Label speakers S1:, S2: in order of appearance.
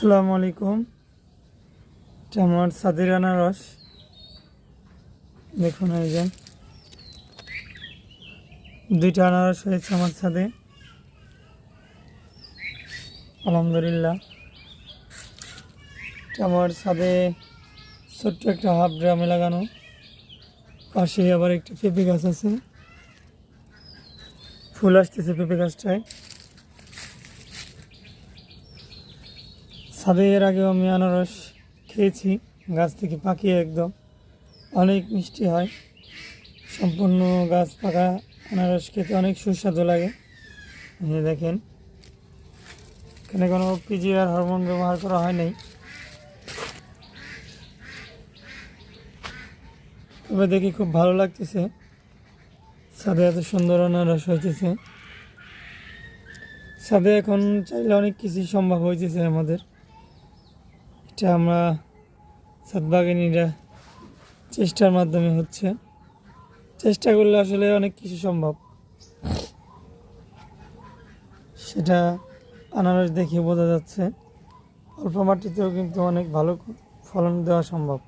S1: আসসালামু আলাইকুম। এটা আমার ছাদের আনারস। দেখুন এই যে দুইটা আনারস হয়েছে আমার ছাদে, আলহামদুলিল্লাহ। এটা আমার ছাদে ছোট্ট একটা হাফ ড্রামে লাগানো। পাশে আবার একটা পেঁপে গাছ আছে, ফুল আসতেছে পেঁপে গাছটায়। ছাদে এর আগেও আমি আনারস খেয়েছি, গাছ থেকে পাকিয়ে একদম অনেক মিষ্টি হয়। সম্পূর্ণ গাছ পাকা আনারস খেতে অনেক সুস্বাদু লাগে। এই দেখেন, এখানে কোনো পিজিআর হরমোন ব্যবহার করা হয় নাই। তবে দেখি খুব ভালো লাগতেছে, ছাদে এত সুন্দর আনারস হয়েছে। ছাদে এখন চাইলে অনেক কিছুই সম্ভব হয়েছে আমাদের। এটা আমরা ছাদ বাগানিরা চেষ্টার মাধ্যমে হচ্ছে। চেষ্টা করলে আসলে অনেক কিছু সম্ভব, সেটা আনারস দেখে বোঝা যাচ্ছে। অল্প মাটিতেও কিন্তু অনেক ভালো ফলন দেওয়া সম্ভব।